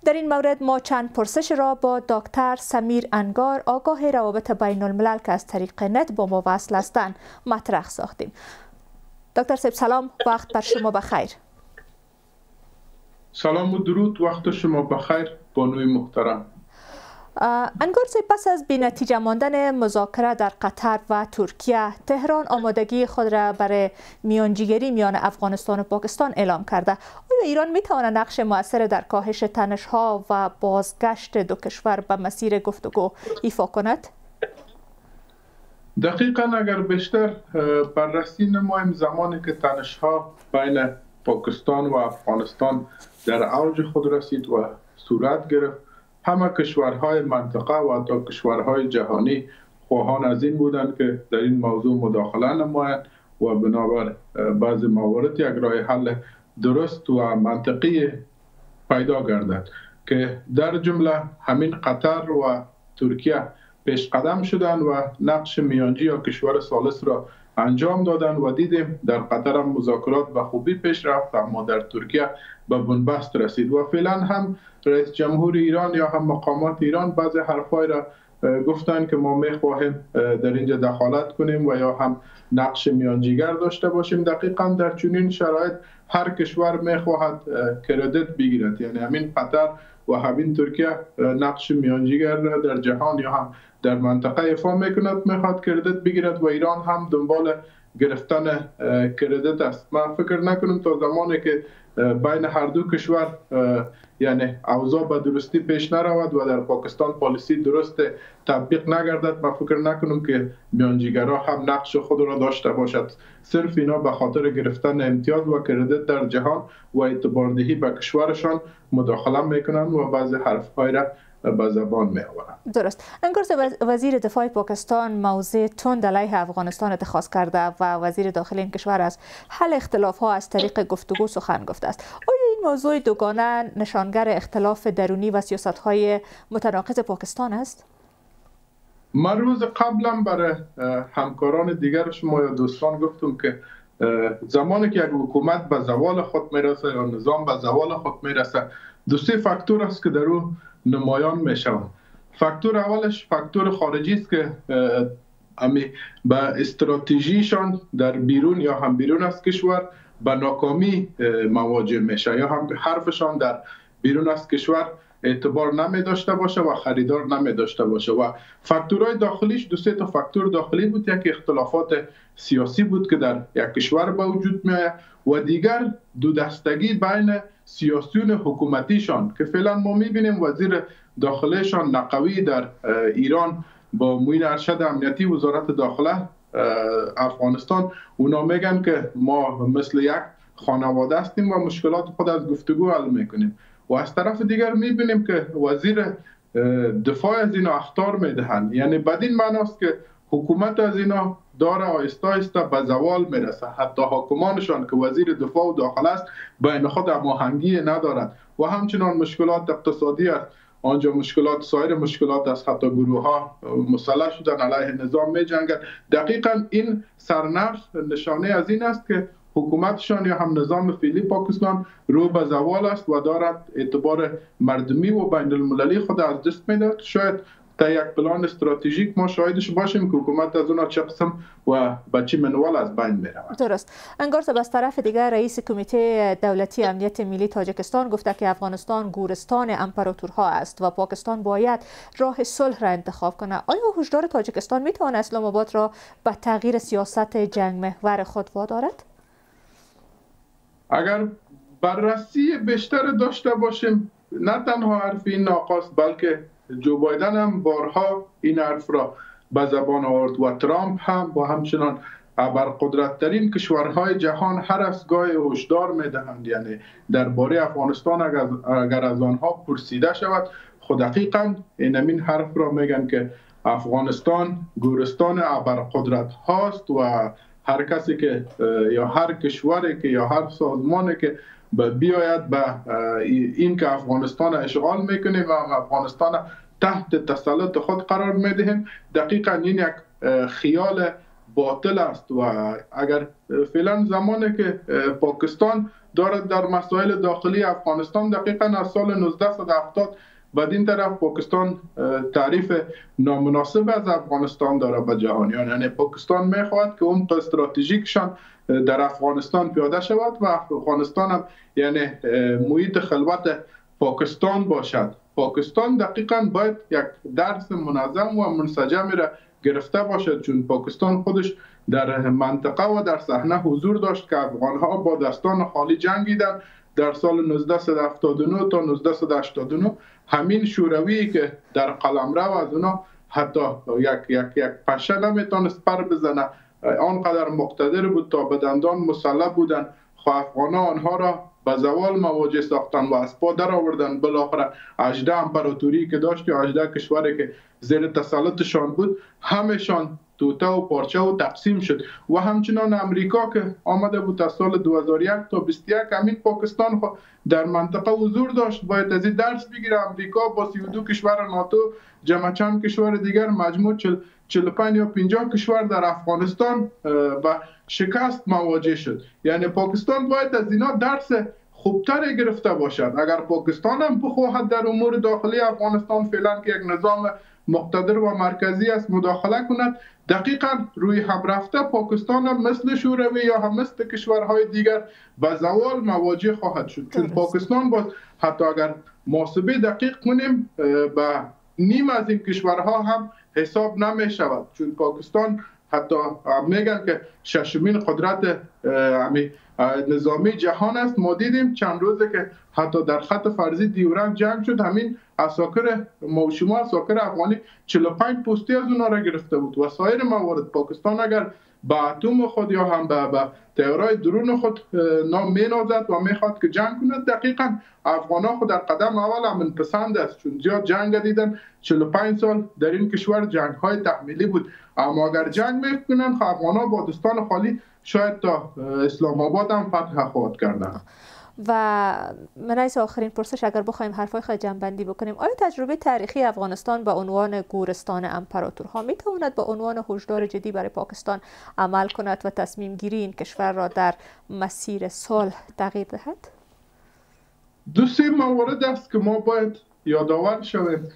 در این مورد ما چند پرسش را با دکتر سمیر انگار آگاه روابط بین الملل که از طریق نت با ما وصل هستند مطرح ساختیم. دکتر صاحب سلام، وقت بر شما بخیر. سلام و درود، وقت شما بخیر بانوی محترم. انگار پس از بی‌نتیجه ماندن مذاکره در قطر و ترکیه، تهران آمادگی خود را برای میانجیگری میان افغانستان و پاکستان اعلام کرده. آیا ایران میتواند نقش مؤثر در کاهش تنش‌ها و بازگشت دو کشور به مسیر گفتگو ایفا کند؟ دقیقاً اگر بیشتر بررسی نماییم، زمانی که تنش‌ها بین پاکستان و افغانستان در اوج خود رسید و صورت گرفت، همه کشورهای منطقه و حتی کشورهای جهانی خواهان از این بودند که در این موضوع مداخله نمایند و بنابر بعض موارد یک راه حل درست و منطقی پیدا گردد که در جمله همین قطر و ترکیه پیش قدم شدند و نقش میانجی یا کشور ثالث را انجام دادند و دیدیم در قطر هم مذاکرات به خوبی پیش رفت، اما در ترکیه به بنبست رسید و فعلا هم رئیس جمهور ایران یا هم مقامات ایران بعضی حرفای را گفتند که ما میخواهیم در اینجا دخالت کنیم و یا هم نقش میانجیگر داشته باشیم. دقیقاً در چنین شرایط هر کشور میخواهد کردیت بگیرد، یعنی همین قطر و همین ترکیه نقش میانجیگر در جهان یا هم در منطقه ایفا میکند، میخواد کردیت بگیرد و ایران هم دنبال گرفتن کردیت است. من فکر نکنم تا زمانی که بین هر دو کشور یعنی اوضاع به درستی پیش نرود و در پاکستان پالیسی درست تطبیق نگردد، من فکر نکنم که میانجیگرها هم نقش خود را داشته باشد. صرف اینا به خاطر گرفتن امتیاز و کردیت در جهان و اعتباردهی به کشورشان مداخله میکنند و بعضی حرفهای را به زبان می آورند. درست. انگار وزیر دفاع پاکستان موضع تند علیه افغانستان اتخاذ کرده و وزیر داخلی این کشور از حل اختلاف ها از طریق گفتگو سخن گفته است. آیا این موضوع دوگانه نشانگر اختلاف درونی و سیاست های متناقض پاکستان است؟ من روز قبلا برای همکاران دیگر شما یا دوستان گفتم که زمانی که یک حکومت به زوال خود میرسه یا نظام به زوال خود میرسه، دو سه فاکتور است که در اون نمایان می شوند. فاکتور اولش فاکتور خارجی است که به استراتژیشان در بیرون یا هم بیرون از کشور به ناکامی مواجه میشه یا هم حرفشان در بیرون از کشور اعتبار نمی داشته باشه و خریدار نمی داشته باشه. و فاکتورهای داخلیش دو سه تا فاکتور داخلی بود. یک اختلافات سیاسی بود که در یک کشور به وجود می آید و دیگر دو دستگی بین سیاسیون حکومتیشان که فعلا ما میبینیم وزیر داخلیشان نقوی در ایران با معین ارشد امنیتی وزارت داخله افغانستان، اونا میگن که ما مثل یک خانواده هستیم و مشکلات خود از گفتگو حل میکنیم و از طرف دیگر میبینیم که وزیر دفاع از اینا اخطار میدهند. یعنی بدین معناست که حکومت از اینا داره آهسته آهسته به زوال میرسه. حتی حاکمانشان که وزیر دفاع و داخله است بین خود هماهنگی ندارد و همچنان مشکلات اقتصادی است. آنجا مشکلات سایر مشکلات است، حتی گروه ها مسلح شدن علیه نظام می جنگند. دقیقاً این سرنخ نشانه از این است که حکومتشان یا هم نظام فعلی پاکستان رو به زوال است و دارد اعتبار مردمی و بین المللی خود از دست میدهد. شاید تا یک پلان استراتژیک ما شاهدش باشیم که حکومت از اون چه قسم و به چه منوال از بین میرود. درست. انگار از طرف دیگر رئیس کمیته دولتی امنیت ملی تاجیکستان گفته که افغانستان گورستان امپراتورها است و پاکستان باید راه صلح را انتخاب کنه. آیا هشدار تاجیکستان میتواند اسلام آباد را به تغییر سیاست جنگ محور خود وادارد؟ اگر بررسی بیشتر داشته باشیم، نه تنها حرف این ناقص بلکه جو بایدن هم بارها این حرف را به زبان آورد و ترامپ هم و همچنان ابرقدرت‌ترین کشورهای جهان هر از گاهی هشدار میدهند، یعنی درباره افغانستان اگر از آنها پرسیده شود خود دقیقاً این حرف را میگن که افغانستان گورستان ابرقدرت هاست و هر کسی که یا هر کشوری که یا هر سازمانی که بیاید به این که افغانستان اشغال میکنیم و افغانستان تحت تسلط خود قرار میدهیم، دقیقاً این یک خیال باطل است و اگر فعلا زمانی که پاکستان دارد در مسائل داخلی افغانستان، دقیقا از سال 1970 بدین طرف پاکستان تعریف نامناسب از افغانستان داره به جهانیان. یعنی پاکستان میخواهد که عمق استراتژیکشان در افغانستان پیاده شود و افغانستان هم یعنی محیط خلوت پاکستان باشد. پاکستان دقیقا باید یک درس منظم و منسجمی را گرفته باشد، چون پاکستان خودش در منطقه و در صحنه حضور داشت که افغانها با دستان خالی جنگیدند در سال 1979 تا 1989. همین شوروی که در قلمرو از اونا حتی یک پشه نمیتونست پر بزنه، آنقدر مقتدر بود تا به دندان مسلح بودن، افغانها آنها را به زوال مواجه ساختن و از پا در آوردن. بالاخره 18 امپراتوری که داشت یا 18 کشوری که زیر تسلطشان بود، همشان توته و پارچه و تقسیم شد. و همچنان امریکا که آمده بود از سال 2001 تا 21 همین پاکستان در منطقه حضور داشت. باید از این درس بگیره. امریکا با 32 کشور ناتو، جمع چند کشور دیگر، مجموع 45 یا 50 کشور در افغانستان و شکست مواجه شد. یعنی پاکستان باید از اینا درس خوبتری گرفته باشد. اگر پاکستان هم بخواهد در امور داخلی افغانستان فعلا که یک نظام مقتدر و مرکزی است مداخله کند، دقیقا روی هم رفته پاکستان هم مثل شوروی یا هم مثل کشورهای دیگر به زوال مواجه خواهد شد. چون پاکستان باز حتی اگر محاسبه دقیق کنیم به نیم از این کشورها هم حساب نمی شود، چون پاکستان حتی میگن که ششمین قدرت نظامی جهان است. ما دیدیم چند روزه که حتی در خط فرضی دیورند جنگ شد، همین عساکر شما عساکر افغانی 45 پستی از اونا را گرفته بود. و سایر موارد پاکستان اگر به اتم خود یا هم به تیارای درون خود مینازد و میخواد که جنگ کند، دقیقا افغانها خود در قدم اول امن پسند است، چون زیاد جنگ دیدن. 45 سال در این کشور جنگ های تحمیلی بود، اما اگر جنگ میکنن افغانها با دستان خالی شاید تا اسلام آباد هم فتح خواهد کردن. و من از آخرین پرسش اگر بخوایم حرفای خود جمع‌بندی بکنیم، آیا تجربه تاریخی افغانستان به عنوان گورستان امپراتورها میتواند به عنوان هشدار جدی برای پاکستان عمل کند و تصمیم گیری این کشور را در مسیر صلح تغییر دهد؟ دو سه موارد است که ما باید یادآور شویم.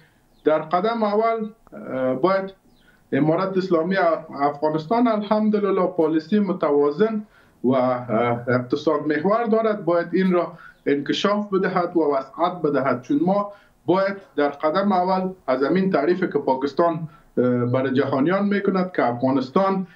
در قدم اول باید امارت اسلامی افغانستان الحمدلله پالیسی متوازن و اقتصاد محور دارد، باید این را انکشاف بدهد و وسعت بدهد. چون ما باید در قدم اول از همین تعریفی که پاکستان برای جهانیان میکند که افغانستان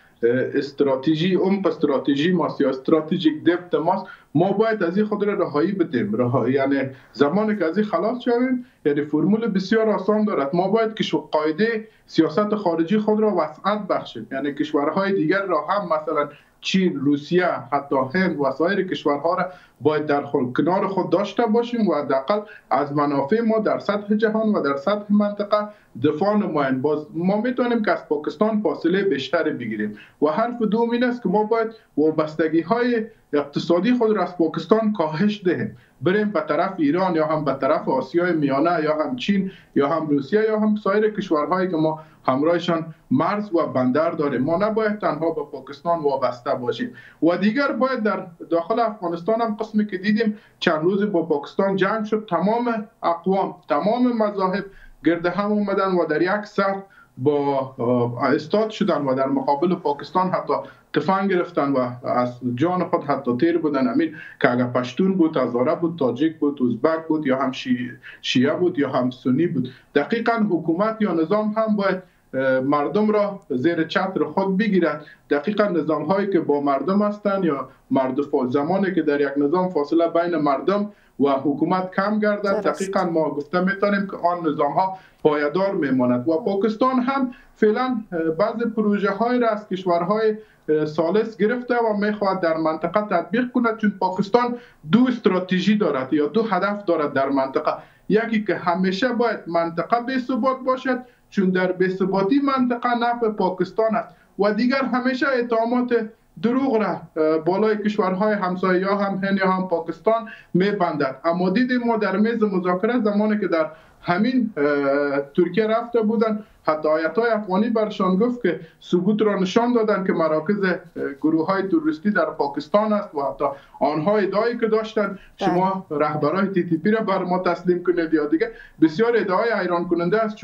استراتژی عمق استراتژی ماست یا استراتژیک دپت ماست، ما باید از این خود را رهایی بدیم. یعنی زمانی که از این خلاص شویم، یعنی فرمول بسیار آسان دارد. ما باید که قاعده سیاست خارجی خود را وسعت بخشیم، یعنی کشورهای دیگر را هم مثلا چین، روسیه، حتی هند و سایر کشورها را باید در کنار خود داشته باشیم و حداقل از منافع ما در سطح جهان و در سطح منطقه دفاع نماییم. باز ما میتونیم که از پاکستان فاصله بیشتری بگیریم. و حرف دوم این است که ما باید وابستگی های اقتصادی خود را از پاکستان کاهش دهیم، بریم به طرف ایران یا هم به طرف آسیای میانه یا هم چین یا هم روسیه یا هم سایر کشورهایی که ما همراهشان مرز و بندر داریم. ما نباید تنها به پاکستان وابسته باشیم. و دیگر باید در داخل افغانستان هم قسمی که دیدیم چند روز با پاکستان جنگ شد، تمام اقوام، تمام مذاهب گرد هم اومدن و در یک صف با استاد شدن و در مقابل پاکستان حتی تفنگ گرفتن و از جان خود حتی تیر بودن. امین که اگر پشتون بود، هزاره بود، تاجیک بود، ازبک بود یا هم شیعه بود یا هم سنی بود. دقیقاً حکومت یا نظام هم باید مردم را زیر چتر خود بگیرد. دقیقاً نظام هایی که با مردم هستند یا زمانی که در یک نظام فاصله بین مردم و حکومت کم گردد، دقیقاً ما گفته میتونیم که آن نظام ها پایدار میماند. و پاکستان هم فعلا بعض پروژه های را از کشورهای ثالث گرفته و میخواهد در منطقه تطبیق کند، چون پاکستان دو استراتژی دارد یا دو هدف دارد در منطقه. یکی که همیشه باید منطقه بی ثبات باشد، چون در بی ثباتی منطقه نفع پاکستان است، و دیگر همیشه اتهامات دروغ را بالای کشورهای همسایه یا هم هند یا هم پاکستان میبندد. اما دیدیم ما در میز مذاکره زمانی که در همین ترکیه رفته بودن، حتی آیت‌های افغانی برشان گفت که ثبوت را نشان دادن که مراکز گروه‌های تروریستی در پاکستان است و حتی آنها ادعایی که داشتن شما رهبرای تی تی پی را بر ما تسلیم کنید یا دیگه بسیار ادعای حیران کننده است،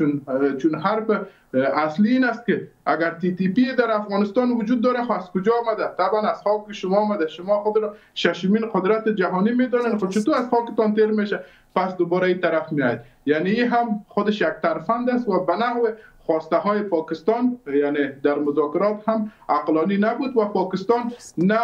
چون حرف اصلی این است که اگر تی تی پی در افغانستان وجود داره خب از کجا آمده؟ طبعا از خاک شما آمده، شما خود را ششمین قدرت جهانی میدونن، خب چطور از خاکتان تیر میشه پس دوباره این طرف میاد؟ یعنی این هم خودش یک طرفند است و به نحو خواسته های پاکستان، یعنی در مذاکرات هم عقلانی نبود و پاکستان نه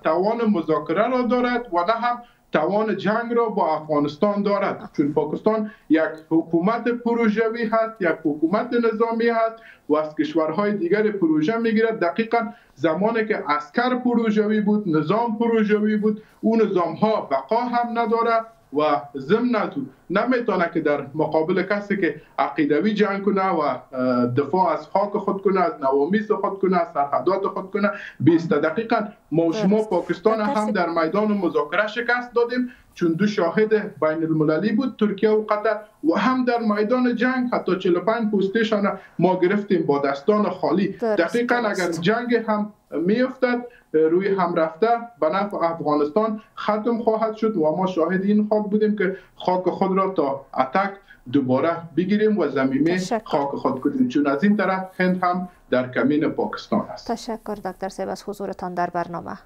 توان مذاکره را دارد و نه هم توان جنگ را با افغانستان دارد، چون پاکستان یک حکومت پروژوی هست، یک حکومت نظامی هست و از کشورهای دیگر پروژه میگیرد. دقیقا زمانی که عسکر پروژوی بود، نظام پروژوی بود، اون نظام ها بقا هم نداره و ضمن از نمیتونه که در مقابل کسی که عقیدوی جنگ کنه و دفاع از خاک خود کنه، از نوامیس خود کنه، از سرحدات خود کنه بیسته. دقیقا ما شما پاکستان هم در میدان مذاکره شکست دادیم، چون دو شاهد بین المللی بود، ترکیه و قطر، و هم در میدان جنگ حتی 45 پوستشان ما گرفتیم با دستان خالی. دقیقا اگر جنگ هم میافتد روی هم رفته به نفع افغانستان ختم خواهد شد و ما شاهد این خاک بودیم که خاک خود را تا اتک دوباره بگیریم و زمینه خاک خود کنیم، چون از این طرف هند هم در کمین پاکستان است. تشکر دکتر صاحب از حضورتان در برنامه.